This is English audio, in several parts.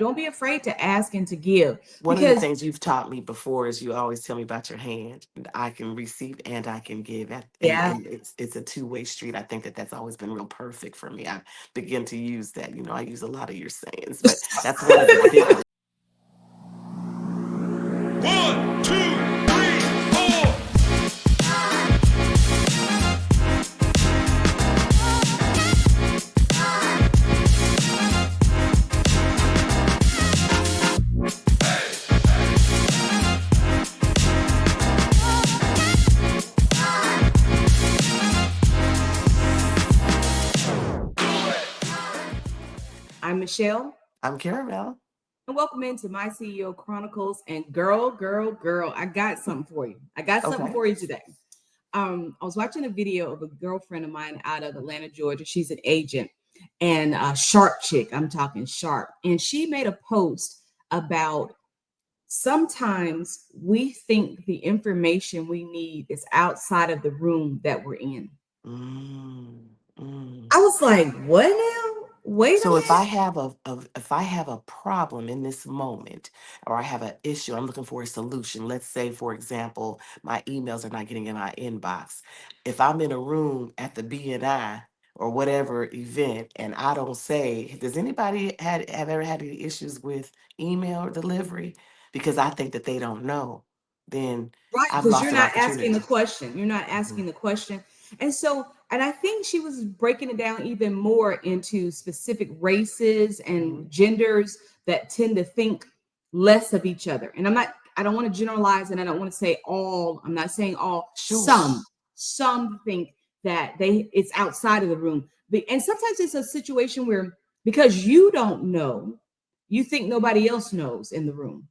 Don't be afraid to ask and to give, One of the because things you've taught me before is you always tell me about your hand. And I can receive and I can give, yeah. and it's a two-way street. I think that that's always been real perfect for me. I begin to use that. You know, I use a lot of your sayings, but that's one of the big ones. One, two, three, four. I'm Michelle, I'm Caramel. and welcome into my CEO Chronicles. And girl, I got something for you. I got something Okay. for you today. I was watching a video of a girlfriend of mine out of Atlanta, Georgia. She's an agent and a sharp chick. I'm talking sharp. And she made a post about sometimes we think the information we need is outside of the room that we're in. Mm, mm. I was like, what now? Wait a So if I minute. have if I have a problem in this moment, or I have an issue, I'm looking for a solution. Let's say, for example, my emails are not getting in my inbox. If I'm in a room at the BNI or whatever event, and I don't say, does anybody have ever had any issues with email delivery? Because I think that they don't know, then Right, I've because you're lost an not asking the opportunity. question. You're not Mhm. asking the question. And so, and I think she was breaking it down even more into specific races Mhm. and genders that tend to think less of each other. And I don't want to generalize, and I don't want to say all, I'm not saying all, Sure. some think that it's outside of the room. And sometimes it's a situation where because you don't know, you think nobody else knows in the room.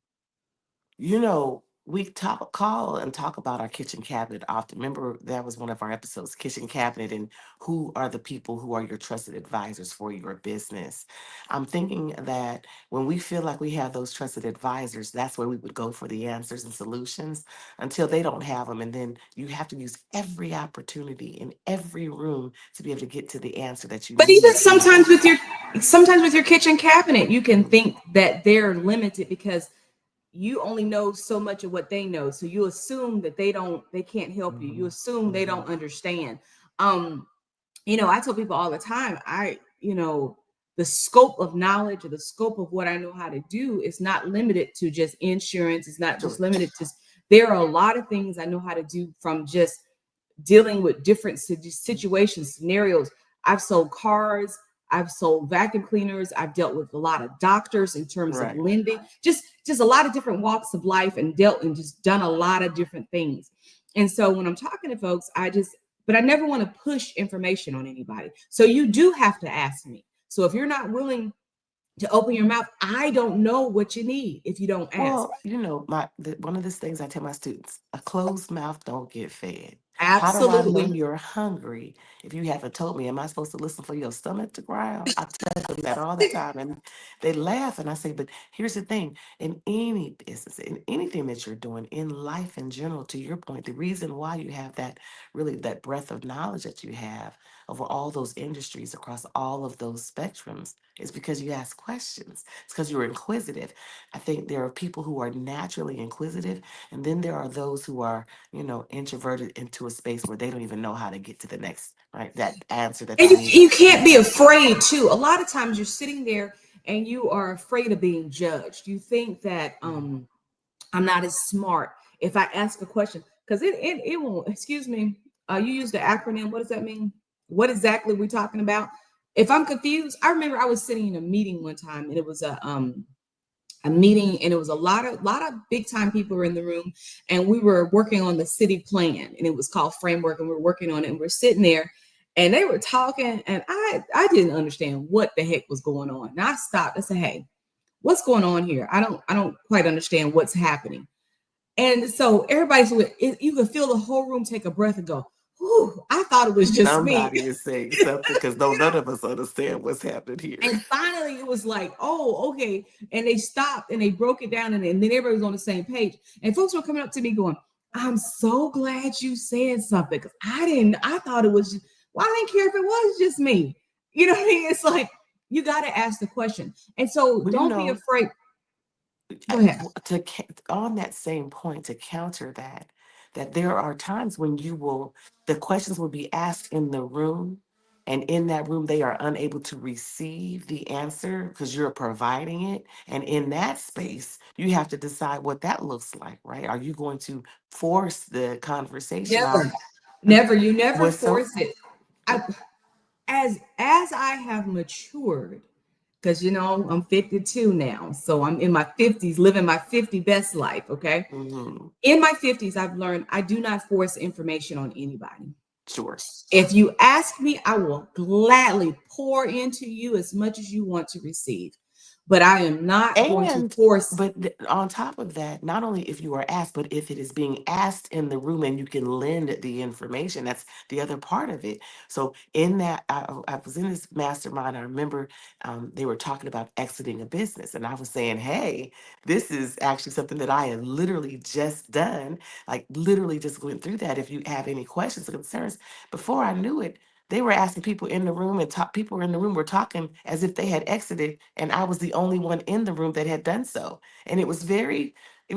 You know, we call and talk about our kitchen cabinet often. Remember, that was one of our episodes, kitchen cabinet, and who are the people who are your trusted advisors for your business. I'm thinking that when we feel like we have those trusted advisors, that's where we would go for the answers and solutions until they don't have them. And then you have to use every opportunity in every room to be able to get to the answer that you But even need to. sometimes with your kitchen cabinet, you can think that they're limited because you only know so much of what they know. So you assume that they can't help you. You Mhm, assume they mhm. don't understand. Um, I tell people all the time, the scope of knowledge or the scope of what I know how to do is not limited to just insurance. It's not just Sure. limited to, there are a lot of things I know how to do from just dealing with different situations, scenarios. I've sold cars, I've sold vacuum cleaners, I've dealt with a lot of doctors in terms of Right. lending, just a lot of different walks of life, and dealt and just done a lot of different things. And so when I'm talking to folks, but I never want to push information on anybody. So you do have to ask me. So if you're not willing to open your mouth, I don't know what you need if you don't ask. Well, one of the things I tell my students, a closed mouth don't get fed. How do I know Absolutely. you're hungry if you haven't told me? Am I supposed to listen for your stomach to growl? I tell them that all the time, and they laugh. And I say, but here's the thing: in any business, in anything that you're doing, in life in general, to your point, the reason why you have that breadth of knowledge that you have over all those industries across all of those spectrums is because you ask questions. It's because you're inquisitive. I think there are people who are naturally inquisitive, and then there are those who are, introverted into a space where they don't even know how to get to the next, right? That answer that And they need. you can't be afraid too. A lot of times you're sitting there and you are afraid of being judged. You think that Mhm. I'm not as smart if I ask a question because it won't. Excuse me. You use the acronym. What does that mean? What exactly are we talking about? If I'm confused, I remember I was sitting in a meeting one time and it was a meeting and it was a lot of big time people were in the room and we were working on the city plan and it was called framework and we are working on it and we're sitting there and they were talking and I didn't understand what the heck was going on and I stopped. I said, hey, what's going on here? I don't quite understand what's happening. And so everybody's with it, you could feel the whole room take a breath and go, whew, I thought it was just me. Somebody is saying something because no, none of us understand what's happening here. And finally, it was like, oh, okay. And they stopped and they broke it down, and then everybody was on the same page. And folks were coming up to me going, I'm so glad you said something because I thought it was just, well, I didn't care if it was just me. You know what I mean? It's like, You got to ask the question. And so Well, don't be afraid. Go ahead. on that same point, to counter that, that there are times when the questions will be asked in the room, and in that room they are unable to receive the answer because you're providing it, and in that space you have to decide what that looks like, right? Are you going to force the conversation out? Never, never. You never What's so force it. I, as I have matured, because I'm 52 now, so I'm in my 50s, living my 50 best life. Okay, Mhm. in my 50s, I've learned I do not force information on anybody. Sure. If you ask me, I will gladly pour into you as much as you want to receive, but I am not going to And force. on top of that, not only if you are asked, but if it is being asked in the room and you can lend the information, that's the other part of it. So in that, I was in this mastermind. I remember they were talking about exiting a business, and I was saying, "Hey, this is actually something that I had literally just done. Like literally just went through that. If you have any questions or concerns," before I knew it, they were asking people in the room, and people in the room were talking as if they had exited, and I was the only one in the room that had done so. And it was very, it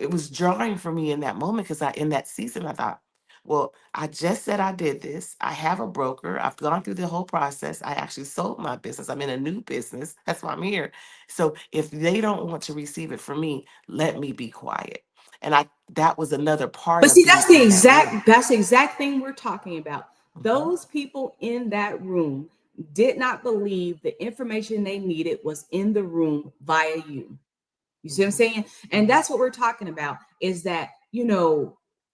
was jarring for me in that moment because in that season, I thought, well, I just said I did this. I have a broker. I've gone through the whole process. I actually sold my business. I'm in a new business. That's why I'm here. So if they don't want to receive it from me, let me be quiet. And that was another part But of see, being in that room. that's the exact thing we're talking about. Mhm. Those people in that room did not believe the information they needed was in the room via you. You see what I'm Mhm. saying? And Mhm. that's what we're talking about is that,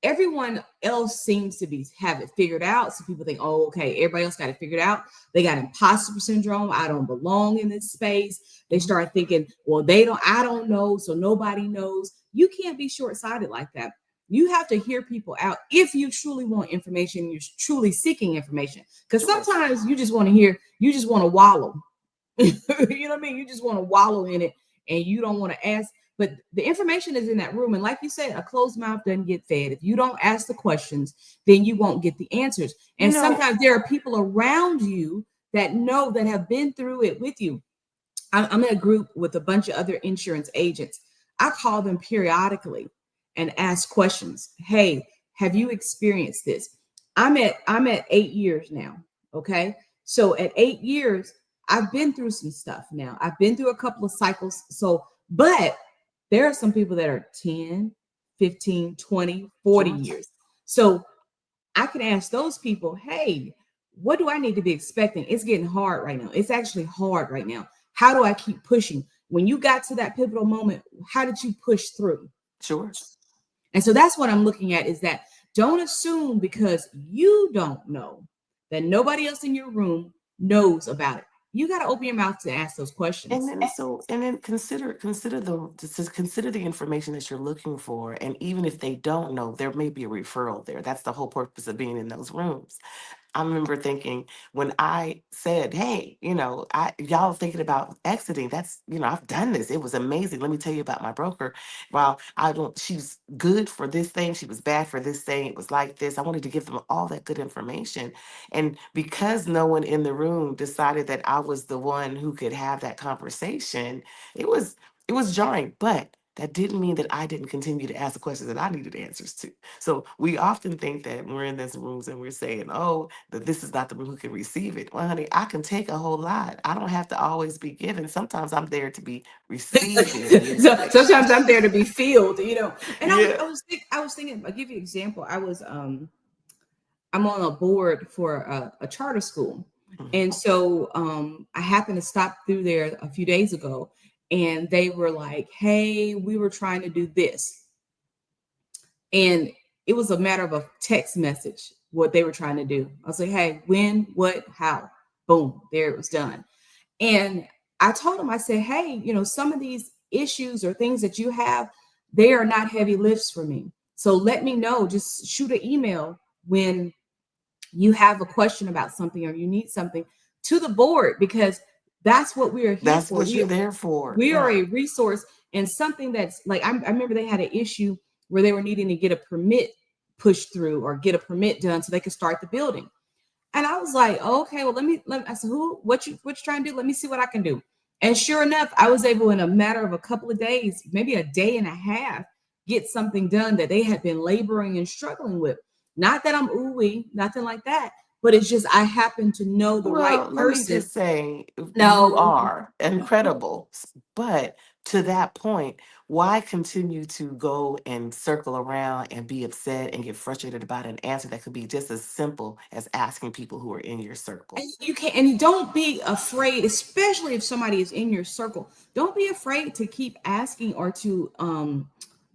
everyone else seems to have it figured out. So people think, oh, okay, everybody else got it figured out. They got imposter syndrome. I don't belong in this space. They Mhm. start thinking, well, I don't know. So nobody knows. You can't be short sighted like that. You have to hear people out if you truly want information, you're truly seeking information. Because Sure. sometimes you just want to wallow. You know what I mean? You just want to wallow in it and you don't want to ask. But the information is in that room. And like you said, a closed mouth doesn't get fed. If you don't ask the questions, then you won't get the answers. You And know, sometimes there are people around you that have been through it with you. I'm in a group with a bunch of other insurance agents. I call them periodically and ask questions. Hey, have you experienced this? I'm at 8 years now. Okay. So at 8 years, I've been through some stuff now. I've been through a couple of cycles. So, but there are some people that are 10, 15, 20, 40 sure. years. So I can ask those people, hey, what do I need to be expecting? It's getting hard right now. It's actually hard right now. How do I keep pushing? When you got to that pivotal moment, how did you push through? Sure. And so that's what I'm looking at is that don't assume because you don't know that nobody else in your room knows about it. You got to open your mouth to ask those questions. And then consider the information that you're looking for, and even if they don't know, there may be a referral there. That's the whole purpose of being in those rooms. I remember thinking when I said, "Hey, y'all thinking about exiting? That's, I've done this. It was amazing. Let me tell you about my broker. While I don't, she's good for this thing. She was bad for this thing. It was like this. I wanted to give them all that good information, and because no one in the room decided that I was the one who could have that conversation, it was it was jarring, but." That didn't mean that I didn't continue to ask the questions that I needed answers to. So we often think that we're in these rooms and we're saying, oh, that this is not the room who can receive it. Well, honey, I can take a whole lot. I don't have to always be given. Sometimes I'm there to be receiving the So information. sometimes I'm there to be filled. And Yeah. I was thinking, I'll give you an example. I'm on a board for a charter school. Mhm. And so I happened to stop through there a few days ago and they were like, hey, we were trying to do this. And it was a matter of a text message, what they were trying to do. I was like, hey, when, what, how? Boom, there it was done. And I told them, I said, hey, some of these issues or things that you have, they are not heavy lifts for me. So let me know, just shoot an email when you have a question about something or you need something to the board because that's what we are here That's for. what you're there for. We are Yeah. a resource and something that's like I remember they had an issue where they were needing to get a permit pushed through or get a permit done so they could start the building. And I was like, okay, well, I said, what you trying to do? Let me see what I can do. And sure enough, I was able in a matter of a couple of days, maybe a day and a half, get something done that they had been laboring and struggling with. Not that I'm ooey, nothing like that, but it's just I happen to know the right Well, let me person. just say, you No, are incredible. But to that point, why continue to go and circle around and be upset and get frustrated about an answer that could be just as simple as asking people who are in your circle? and you can't, and don't be afraid, especially if somebody is in your circle. Don't be afraid to keep asking or to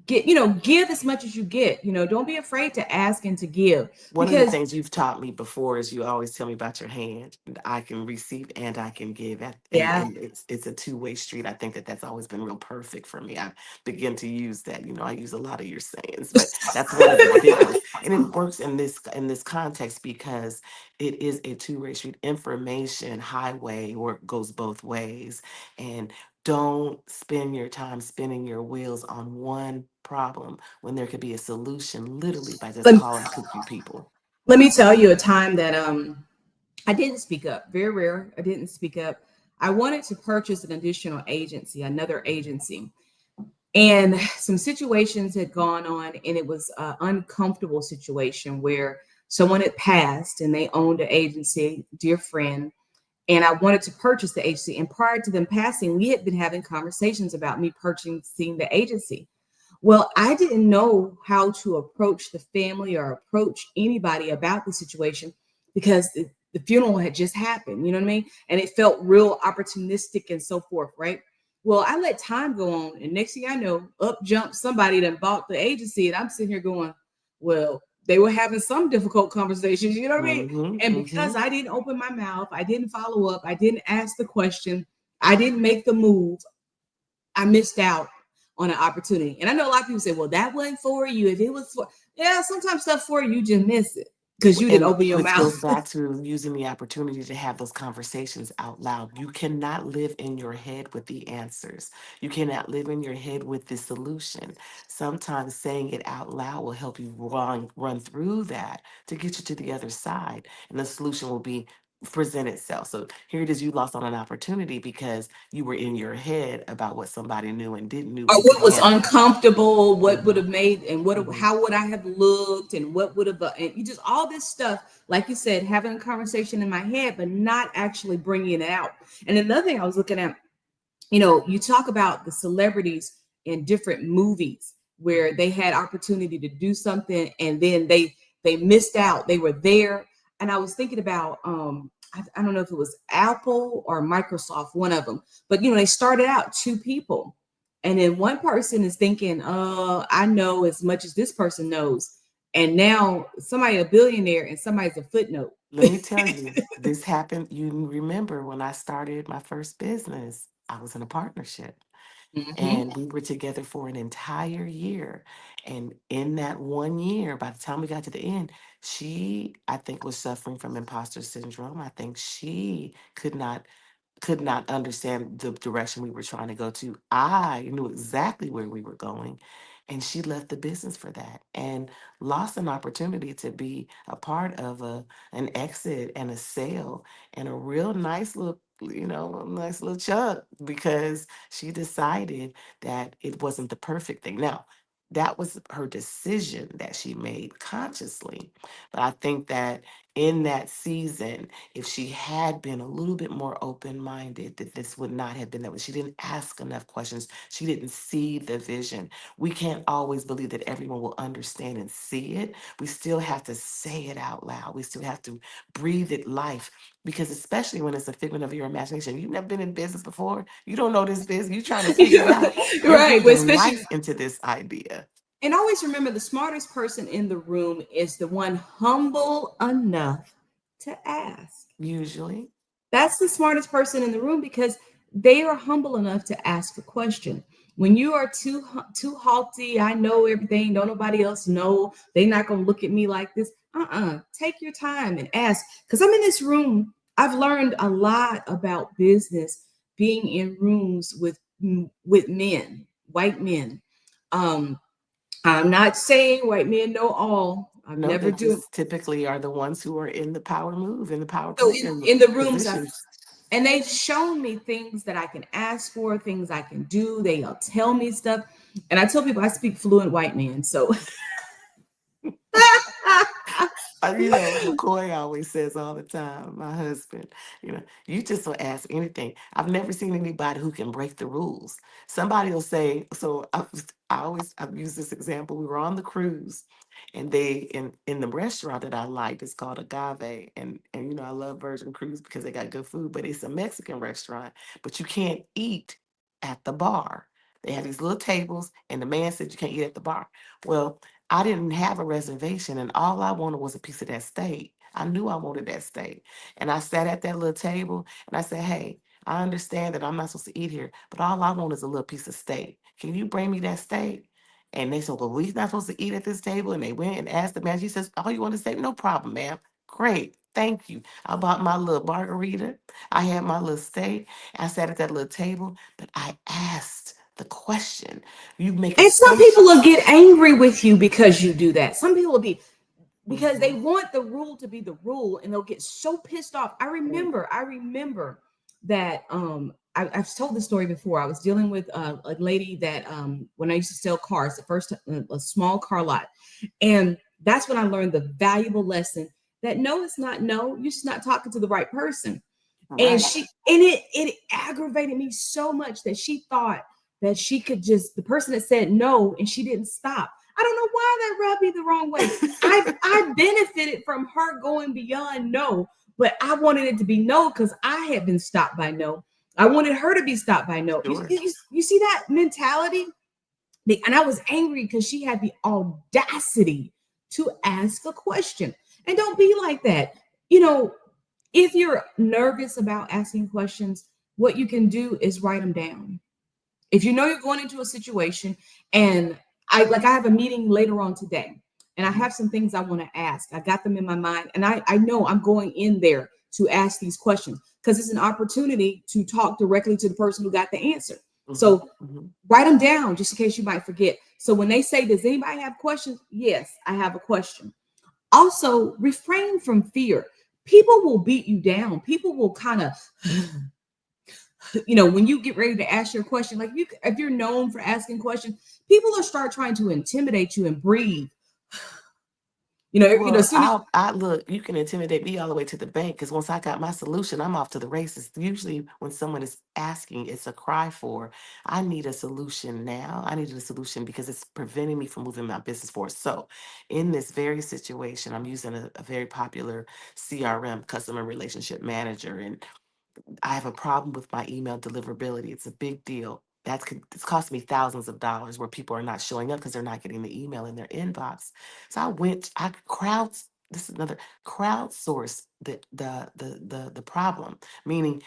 get, give as much as you get. Don't be afraid to ask and to give One of the because things you've taught me before is you always tell me about your hand. I can receive and I can give, yeah. and it's a two-way street. I think that that's always been real perfect for me. I begin to use that. I use a lot of your sayings, but that's one of the big ones, and it works in this context because it is a two-way street. Information highway or goes both ways, and don't spend your time spinning your wheels on one problem when there could be a solution literally by just let, calling a few people. let me tell you a time that I didn't speak up. Very rare. I didn't speak up. I wanted to purchase an additional agency, another agency. And some situations had gone on, and it was an uncomfortable situation where someone had passed and they owned an agency, dear friend, and I wanted to purchase the agency. And prior to them passing, we had been having conversations about me purchasing the agency. Well, I didn't know how to approach the family or approach anybody about the situation because the funeral had just happened, you know what I mean? And it felt real opportunistic and so forth, right? Well, I let time go on, and next thing I know, up jumps somebody that bought the agency, and I'm sitting here going, well, they were having some difficult conversations, you know what I mean? Mm-hmm, And because mm-hmm. I didn't open my mouth, I didn't follow up, I didn't ask the question, I didn't make the move, I missed out on an opportunity. And I know a lot of people say, well, that wasn't for you. If it was for, yeah, sometimes stuff for you, you just miss it because you didn't And open your which goes mouth. back to using the opportunity to have those conversations out loud. You cannot live in your head with the answers. You cannot live in your head with the solution. Sometimes saying it out loud will help you run through that to get you to the other side, and the solution will be present itself. So here it is, you lost on an opportunity because you were in your head about what somebody knew and didn't knew, Or and what was again. uncomfortable, what would Hmm. have made, and Hmm. how would I have looked, and what would have, and you just all this stuff, like you said, having a conversation in my head, but not actually bringing it out. And another thing I was looking at, you talk about the celebrities in different movies where they had opportunity to do something and then they missed out. They were there, and I was thinking about I don't know if it was Apple or Microsoft, one of them, but they started out two people, and then one person is thinking, I know as much as this person knows, and now somebody a billionaire and somebody's a footnote. Let me tell you, this happened. You remember when I started my first business, I was in a partnership Hmm. and we were together for an entire year. And in that 1 year, by the time we got to the end, she, I think, was suffering from imposter syndrome. I think she could not understand the direction we were trying to go to. I knew exactly where we were going. And she left the business for that and lost an opportunity to be a part of an exit and a sale and a real nice little, a nice little chunk because she decided that it wasn't the perfect thing. Now, that was her decision that she made consciously. But I think that in that season, if she had been a little bit more open minded, that this would not have been that way. She didn't ask enough questions. She didn't see the vision. We can't always believe that everyone will understand and see it. We still have to say it out loud. We still have to breathe it life because, especially when it's a figment of your imagination, you've never been in business before. You don't know this business. You're trying to figure it out. You're Right, but breathing especially, life into this idea. and always remember, the smartest person in the room is the one humble enough to ask. Usually, That's the smartest person in the room because they are humble enough to ask the question. When you are too haughty, I know everything, don't nobody else know. They're not gonna look at me like this. Take your time and ask. Because I'm in this room, I've learned a lot about business being in rooms with men, white men. Um, I'm not saying white men know all. I've No, never they do. just typically are the ones who are in the power move, in the power So position, in the rooms, positions. and they've shown me things that I can ask for, things I can do. They'll tell me stuff. And I tell people I speak fluent white man. So McCoy always says all the time, my husband, you just will ask anything. I've never seen anybody who can break the rules. Somebody will say, so I've used this example. We were on the cruise and in the restaurant that I liked, it's called Agave. And I love Virgin Cruise because they got good food, but it's a Mexican restaurant, but you can't eat at the bar. They have these little tables, and the man said you can't eat at the bar. Well, I didn't have a reservation, and all I wanted was a piece of that steak. I knew I wanted that steak. And I sat at that little table and I said, hey, I understand that I'm not supposed to eat here, but all I want is a little piece of steak. Can you bring me that steak? And they said, well, we're not supposed to eat at this table. And they went and asked the man. She says, oh, you want a steak? No problem, ma'am. Great. Thank you. I bought my little margarita. I had my little steak. I sat at that little table, but I asked the question. You make it and some so. people will get angry with you because you do that. Some people will be because they Mhm. want the rule to be the rule and they'll get so pissed off. I remember that I've told this story before. I was dealing with a lady that when I used to sell cars, the first a small car lot, and that's when I learned the valuable lesson that no, it's not no. You're just not talking to the right person. And Right. it aggravated me so much that she thought that she could just the person that said no and she didn't stop. I don't know why that rubbed me the wrong way. I benefited from her going beyond no, but I wanted it to be no because I had been stopped by no. I wanted her to be stopped by no. You, Sure. you, you see that mentality? And I was angry because she had the audacity to ask a question. And don't be like that. You know, if you're nervous about asking questions, what you can do is write them down. If you know you're going into a situation, and I have a meeting later on today, and I Mhm. have some things I want to ask. I got them in my mind, and I know I'm going in there to ask these questions because it's an opportunity to talk directly to the person who got the answer. Mhm. So Mhm. write them down just in case you might forget. So when they say, does anybody have questions? Yes, I have a question. Also, refrain from fear. People will beat you down. People will kind of, when you get ready to ask your question, like if you're known for asking questions, people will start trying to intimidate you and breathe. Well, As soon as I look, you can intimidate me all the way to the bank because once I got my solution, I'm off to the races. Usually, when someone is asking, it's a cry for, I need a solution now. I needed a solution because it's preventing me from moving my business forward. So, in this very situation, I'm using a very popular CRM, customer relationship manager, and I have a problem with my email deliverability. It's a big deal. It's cost me thousands of dollars where people are not showing up because they're not getting the email in their inbox. So this is another crowdsource the problem, meaning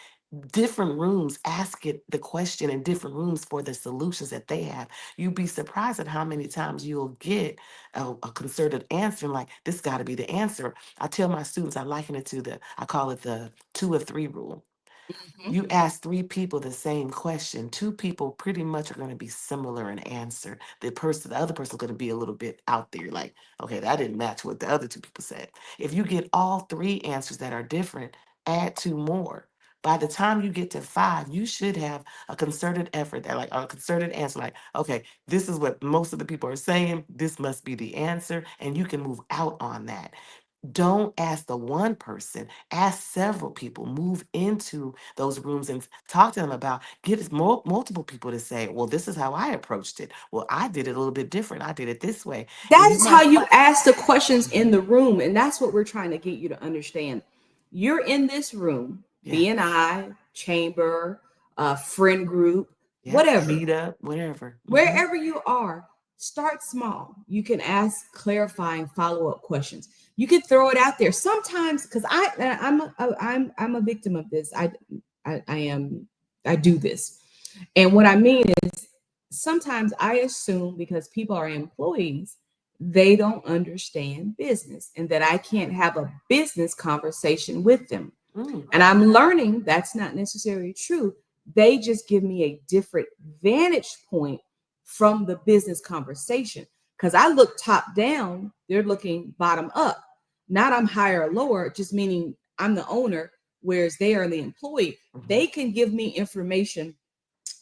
different rooms ask it the question in different rooms for the solutions that they have. You'd be surprised at how many times you'll get a concerted answer and like, this got to be the answer. I tell my students, I call it the 2 of 3 rule. Mhm. You ask 3 people the same question, 2 people pretty much are going to be similar in answer. The other person's going to be a little bit out there, like, okay, that didn't match what the other 2 people said. If you get all 3 answers that are different, add 2 more. By the time you get to 5, you should have a concerted effort that, like, a concerted answer, like, okay, this is what most of the people are saying. This must be the answer, and you can move out on that. Don't ask the one person, ask several people, move into those rooms and talk to them about, get multiple people to say, well, this is how I approached it. Well, I did it a little bit different. I did it this way. That And you is how might, you ask the questions in the room. And that's what we're trying to get you to understand. You're in this room, yeah, BNI, chamber, friend group, yeah, whatever. meet up, whatever. Wherever you are, start small. You can ask clarifying follow-up questions. You can throw it out there. Sometimes, because I'm a victim of this. I do this. And what I mean is sometimes I assume because people are employees, they don't understand business and that I can't have a business conversation with them. Mm, And I'm learning that's not necessarily true. They just give me a different vantage point from the business conversation. Because I look top down, they're looking bottom up. Not I'm higher or lower, just meaning I'm the owner, whereas they are the employee. Mhm. They can give me information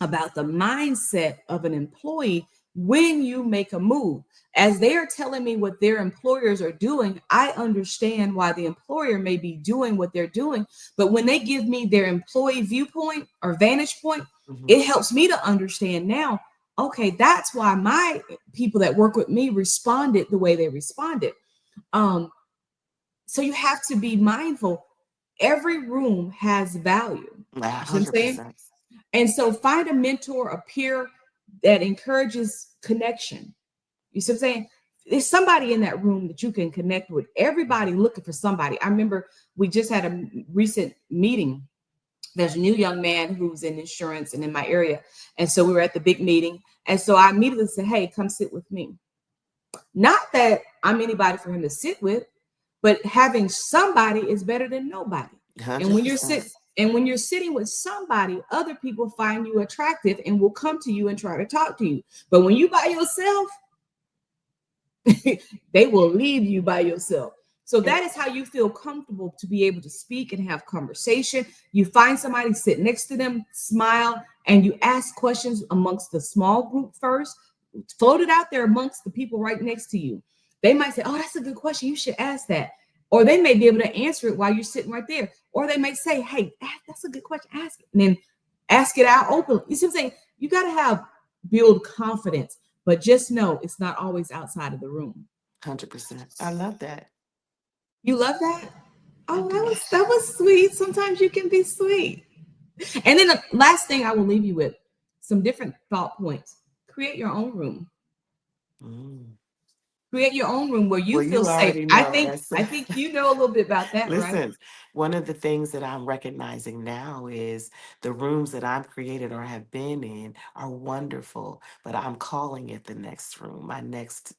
about the mindset of an employee when you make a move. As they are telling me what their employers are doing, I understand why the employer may be doing what they're doing. But when they give me their employee viewpoint or vantage point, Mhm. it helps me to understand now, okay, that's why my people that work with me responded the way they responded. Um, so you have to be mindful. Every room has value. A You see what I'm hundred saying? percent. And so find a mentor, a peer that encourages connection. You see what I'm saying? There's somebody in that room that you can connect with. Everybody looking for somebody. I remember we just had a recent meeting. There's a new young man who's in insurance and in my area. And so we were at the big meeting. And so I immediately said, hey, come sit with me. Not that I'm anybody for him to sit with, but having somebody is better than nobody. And Hundred when you're percent. sit and when you're sitting with somebody, other people find you attractive and will come to you and try to talk to you. But when you by yourself, they will leave you by yourself. So And that is how you feel comfortable to be able to speak and have conversation. You find somebody, sit next to them, smile, and you ask questions amongst the small group first. Float it out there amongst the people right next to you. They might say, oh, that's a good question. You should ask that. Or they may be able to answer it while you're sitting right there. Or they may say, hey, that's a good question. Ask it. And then ask it out openly. You see what I'm saying? You got to have build confidence, but just know it's not always outside of the room. 100%. I love that. You love that? I Oh, do. that was sweet. Sometimes you can be sweet. And then the last thing I will leave you with some different thought points. Create your own room. Mm. Create your own room where you Well, feel you safe. already I know think that's I think you know a little bit about that, right? listen, one of the things that I'm recognizing now is the rooms that I've created or have been in are wonderful, but I'm calling it the next room, my next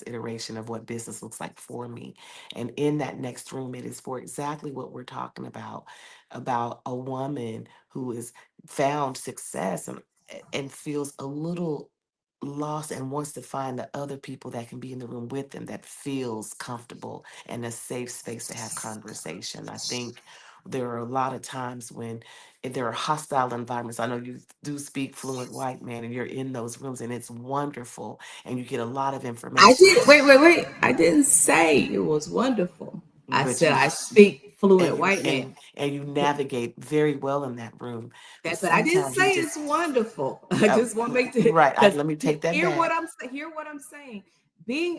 iteration of what business looks like for me. And in that next room, it is for exactly what we're talking about a woman who has found success and feels a little lost and wants to find the other people that can be in the room with them that feels comfortable and a safe space to have conversation. I think there are a lot of times when there are hostile environments. I know you do speak fluent white man and you're in those rooms and it's wonderful and you get a lot of I information, did wait. I didn't say it was wonderful. I but said you I speak and fluent you white man. and you navigate very well in that room. But That, but I didn't sometimes you say just it's wonderful. I uh, just want to make it right. because Let me take that hear what back. hear what I'm saying.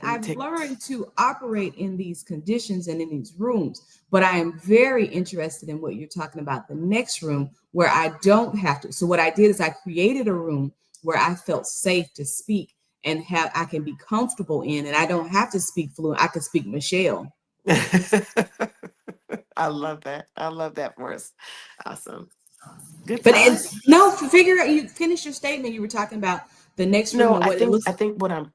Let me I've take learned to operate in these conditions and in these rooms, but I am very interested in what you're talking about. The next room where I don't have to. So what I did is I created a room where I felt safe to speak and have I can be comfortable in, and I don't have to speak fluent. I can speak Michelle. I love that. I love that for us. Awesome. Good But talk. it's no figure out. You finish your statement. You were talking about the next room No, and I what it think looks I like. think what I'm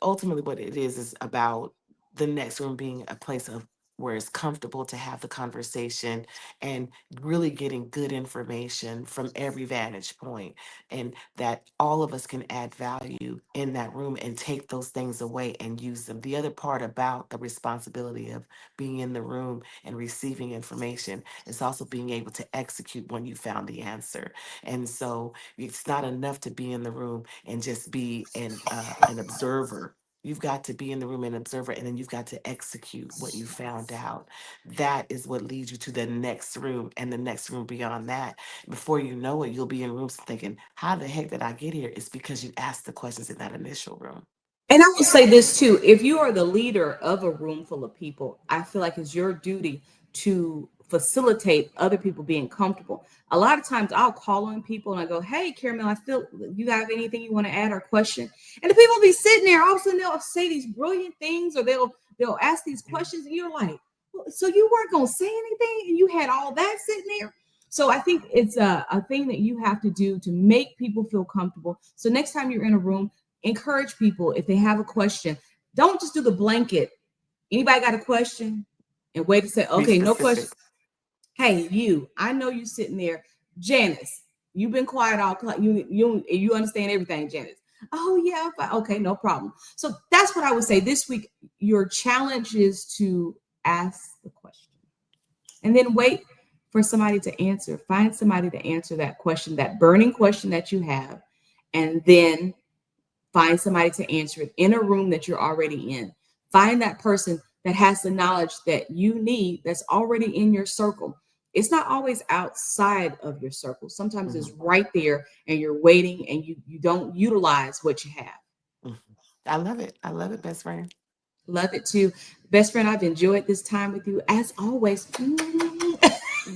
ultimately what it is about the next room being a place of where it's comfortable to have the conversation and really getting good information from every vantage point, and that all of us can add value in that room and take those things away and use them. The other part about the responsibility of being in the room and receiving information is also being able to execute when you found the answer. And so it's not enough to be in the room and just be an observer. You've got to be in the room and observer, and then you've got to execute what you found out. That is what leads you to the next room and the next room beyond that. Before you know it, you'll be in rooms thinking, how the heck did I get here? It's because you asked the questions in that initial room. And I will say this too: if you are the leader of a room full of people, I feel like it's your duty to facilitate other people being comfortable. A lot of times I'll call on people and I go, hey, Karamel, I feel you have anything you want to add or question? And the people be sitting there, all of a sudden they'll say these brilliant things or they'll ask these questions, and you're like, well, so you weren't gonna say anything and you had all that sitting there. So I think it's a thing that you have to do to make people feel comfortable. So next time you're in a room, encourage people if they have a question. Don't just do the blanket. Anybody got a question? And wait to say, Be okay, no question. specific. Hey, you. I know you sitting there, Janice. You've been quiet all. You understand everything, Janice. Oh, yeah. Okay, no problem. So that's what I would say this week. Your challenge is to ask the question and then wait for somebody to answer. Find somebody to answer that question, that burning question that you have, and then find somebody to answer it in a room that you're already in. Find that person that has the knowledge that you need that's already in your circle. It's not always outside of your circle. Sometimes it's Mhm, right there and you're waiting and you don't utilize what you have. mhm. I love it. I love it, best friend. Love it too. Best friend, I've enjoyed this time with you as always.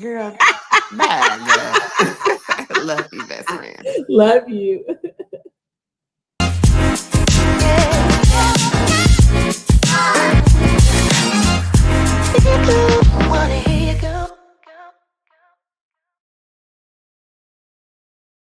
Girl, bye, girl. Love you, best friend. Love you.